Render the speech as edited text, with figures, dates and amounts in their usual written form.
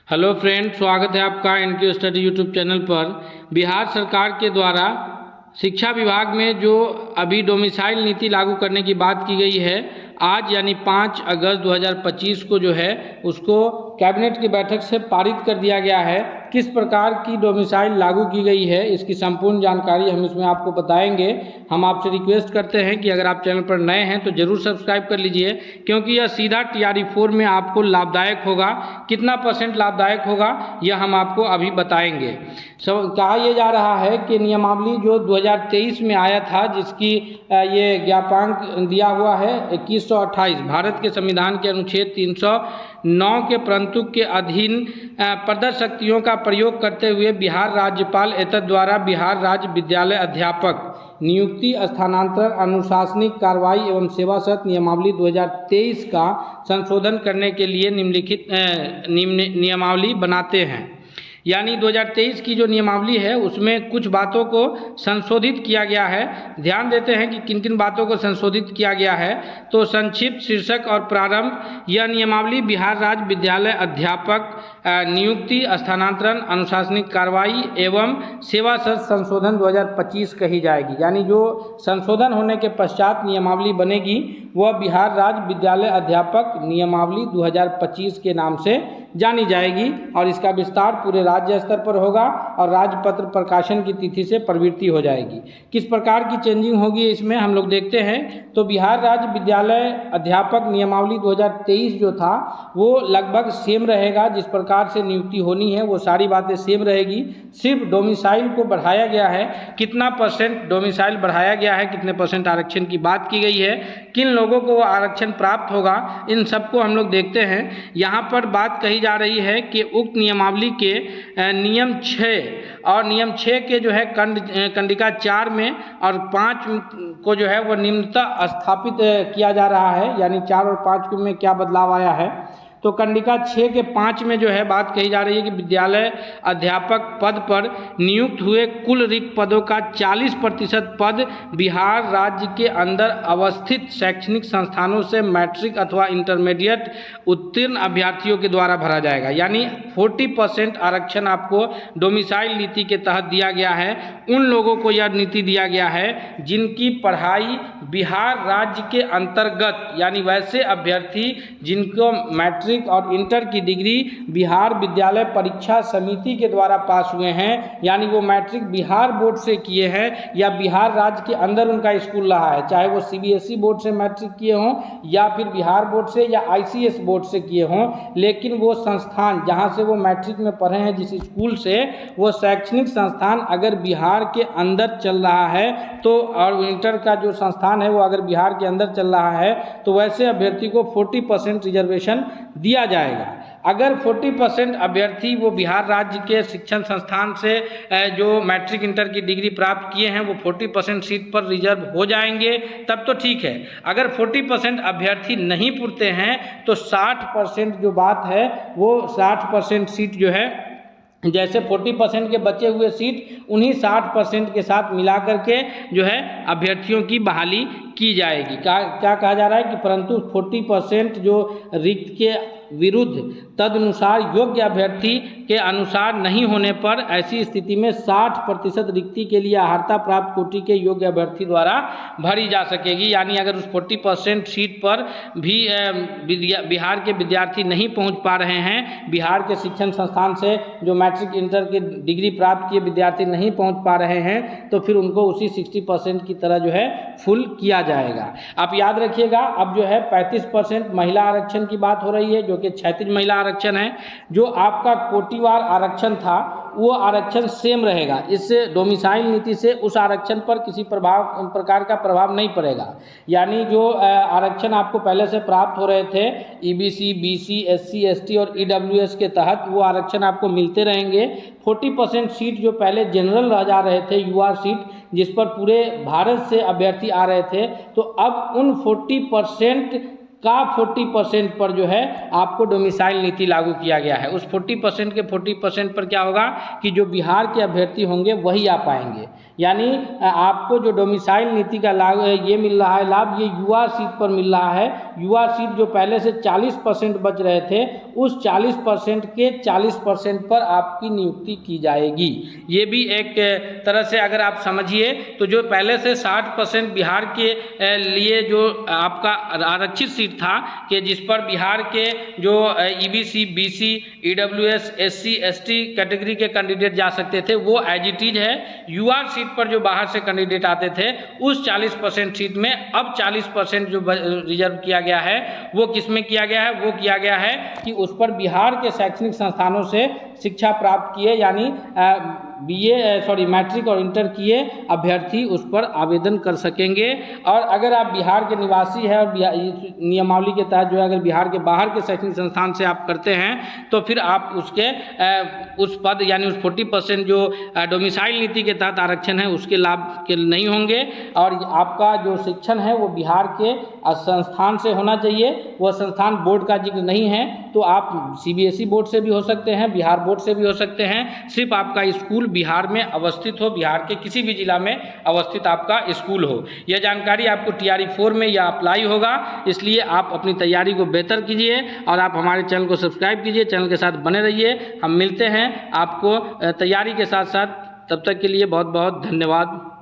Hello friend, स्वागत है आपका इनक्यू स्टडी यूट्यूब चैनल पर। बिहार सरकार के द्वारा शिक्षा विभाग में जो अभी डोमिसाइल नीति लागू करने की बात की गई है, आज यानी 5 अगस्त 2025 को जो है उसको कैबिनेट की बैठक से पारित कर दिया गया है। किस प्रकार की डोमिसाइल लागू की गई है, इसकी संपूर्ण जानकारी हम इसमें आपको बताएंगे। हम आपसे रिक्वेस्ट करते हैं कि अगर आप चैनल पर नए हैं तो ज़रूर सब्सक्राइब कर लीजिए, क्योंकि यह सीधा TRE 4 में आपको लाभदायक होगा। कितना % लाभदायक होगा यह हम आपको अभी बताएंगे। कहा यह जा रहा है कि नियमावली जो 2023 में आया था, जिसकी ये ज्ञापांक दिया हुआ है 2128, भारत के संविधान के अनुच्छेद 309 के प्रंतुक के अधीन प्रदत्त शक्तियों का प्रयोग करते हुए बिहार राज्यपाल एतद द्वारा बिहार राज्य विद्यालय अध्यापक नियुक्ति, स्थानांतरण, अनुशासनिक कार्रवाई एवं सेवा शर्त नियमावली 2023 का संशोधन करने के लिए निम्नलिखित नियमावली बनाते हैं। यानी 2023 की जो नियमावली है उसमें कुछ बातों को संशोधित किया गया है। ध्यान देते हैं कि किन किन बातों को संशोधित किया गया है। तो संक्षिप्त शीर्षक और प्रारंभ। यह नियमावली बिहार राज्य विद्यालय अध्यापक नियुक्ति, स्थानांतरण, अनुशासनिक कार्रवाई एवं सेवा शर्त संशोधन 2025 कही जाएगी। यानी जो संशोधन होने के पश्चात नियमावली बनेगी वह बिहार राज्य विद्यालय अध्यापक नियमावली 2025 के नाम से जानी जाएगी, और इसका विस्तार पूरे राज्य स्तर पर होगा और राजपत्र प्रकाशन की तिथि से प्रवृत्ति हो जाएगी। किस प्रकार की चेंजिंग होगी इसमें हम लोग देखते हैं। तो बिहार राज्य विद्यालय अध्यापक नियमावली 2023 जो था वो लगभग सेम रहेगा। जिस प्रकार से नियुक्ति होनी है वो सारी बातें सेम रहेगी। सिर्फ डोमिसाइल को बढ़ाया गया है। कितना % डोमिसाइल बढ़ाया गया है, कितने % आरक्षण की बात की गई है, किन लोगों को आरक्षण प्राप्त होगा, इन सबको हम लोग देखते हैं। यहाँ पर बात कही जा रही है कि उक्त नियमावली के नियम 6 और नियम 6 के जो है कंडिका 4 में और 5 को जो है वह निम्नतः स्थापित किया जा रहा है। यानी 4 और 5 में क्या बदलाव आया है। तो कंडिका 6 के 5 में जो है बात कही जा रही है कि विद्यालय अध्यापक पद पर नियुक्त हुए कुल रिक्त पदों का 40% पद बिहार राज्य के अंदर अवस्थित शैक्षणिक संस्थानों से मैट्रिक अथवा इंटरमीडिएट उत्तीर्ण अभ्यर्थियों के द्वारा भरा जाएगा। यानी 40% आरक्षण आपको डोमिसाइल नीति के तहत दिया गया है। उन लोगों को यह नीति दिया गया है जिनकी पढ़ाई बिहार राज्य के अंतर्गत, यानी वैसे अभ्यर्थी जिनको मैट्रिक और इंटर की डिग्री बिहार विद्यालय परीक्षा समिति के द्वारा पास हुए हैं, यानी वो मैट्रिक बिहार बोर्ड से किए हैं या बिहार राज्य के अंदर उनका स्कूल रहा है, चाहे वो CBSE बोर्ड से मैट्रिक किए हों या फिर बिहार बोर्ड से या ICS बोर्ड से किए हों, लेकिन वो संस्थान जहाँ से वो मैट्रिक में पढ़े हैं, जिस स्कूल से, वो शैक्षणिक संस्थान अगर बिहार के अंदर चल रहा है तो, और इंटर का जो संस्थान है वो अगर बिहार के अंदर चल रहा है तो वैसे अभ्यर्थी को 40% रिजर्वेशन दिया जाएगा। अगर 40% अभ्यर्थी वो बिहार राज्य के शिक्षण संस्थान से जो मैट्रिक इंटर की डिग्री प्राप्त किए हैं वो 40% सीट पर रिजर्व हो जाएंगे तब तो ठीक है। अगर 40% अभ्यर्थी नहीं पुरते हैं तो 60% जो बात है वो 60% सीट जो है, जैसे 40% के बचे हुए सीट उन्हीं 60% के साथ मिला करके जो है अभ्यर्थियों की बहाली की जाएगी। क्या कहा जा रहा है कि परंतु 40% जो रिक्त के विरुद्ध तदनुसार योग्य अभ्यर्थी के अनुसार नहीं होने पर ऐसी स्थिति में 60% रिक्ति के लिए अर्हता प्राप्त कोटि के योग्य अभ्यर्थी द्वारा भरी जा सकेगी। यानी अगर उस 40% सीट पर भी बिहार के विद्यार्थी नहीं पहुंच पा रहे हैं, बिहार के शिक्षण संस्थान से जो मैट्रिक इंटर की डिग्री प्राप्त किए विद्यार्थी नहीं पहुंच पा रहे हैं, तो फिर उनको उसी 60% की तरह जो है फुल किया जाएगा। आप याद रखिएगा, अब जो है 35% महिला आरक्षण की बात हो रही है, जो कि 36 महिला आरक्षण है। जो आपका कोटिवार आरक्षण था वो आरक्षण सेम रहेगा। इस डोमिसाइल नीति से उस आरक्षण पर किसी प्रकार का प्रभाव नहीं पड़ेगा। यानी जो आरक्षण आपको पहले से प्राप्त हो रहे थे EBC, BC, SC, ST और EWS के तहत, वो आरक्षण आपको मिलते रहेंगे। 40% सीट जो पहले जनरल रह जा रहे थे, UR सीट, जिस पर पूरे भारत से अभ्यर्थी आ रहे थे, तो अब उन 40% का 40% पर जो है आपको डोमिसाइल नीति लागू किया गया है। उस 40% के 40% पर क्या होगा कि जो बिहार के अभ्यर्थी होंगे वही आ पाएंगे। यानी आपको जो डोमिसाइल नीति का लाभ ये मिल रहा है लाभ, ये युवा सीट पर मिल रहा है। युवा सीट जो पहले से 40% बच रहे थे, उस 40% के 40% पर आपकी नियुक्ति की जाएगी। ये भी एक तरह से अगर आप समझिए तो जो पहले से 60% बिहार के लिए जो आपका आरक्षित सीट था कि जिस पर बिहार के जो EBC, BC, EWS, SC, ST category के कैंडिडेट जा सकते थे, वो एज इट इज है। युवा सीट पर जो बाहर से कैंडिडेट आते थे, उस 40% सीट में अब 40% जो रिजर्व किया गया है वो किस में किया गया है? वो किया गया है कि उस पर बिहार के शैक्षणिक संस्थानों से शिक्षा प्राप्त किए यानी मैट्रिक और इंटर किए अभ्यर्थी उस पर आवेदन कर सकेंगे। और अगर आप बिहार के निवासी हैं और नियमावली के तहत जो है अगर बिहार के बाहर के शैक्षणिक संस्थान से आप करते हैं तो फिर आप उसके उस पद यानी उस 40% जो डोमिसाइल नीति के तहत आरक्षण है उसके लाभ के नहीं होंगे। और आपका जो शिक्षण है वो बिहार के संस्थान से होना चाहिए, वह संस्थान बोर्ड का जिक्र नहीं है, तो आप सीबीएसई बोर्ड से भी हो सकते हैं, बिहार बोर्ड से भी हो सकते हैं। सिर्फ आपका स्कूल बिहार में अवस्थित हो, बिहार के किसी भी जिला में अवस्थित आपका स्कूल हो। यह जानकारी आपको TRE 4 में यह अप्लाई होगा, इसलिए आप अपनी तैयारी को बेहतर कीजिए और आप हमारे चैनल को सब्सक्राइब कीजिए, चैनल के साथ बने रहिए। हम मिलते हैं आपको तैयारी के साथ साथ, तब तक के लिए बहुत बहुत धन्यवाद।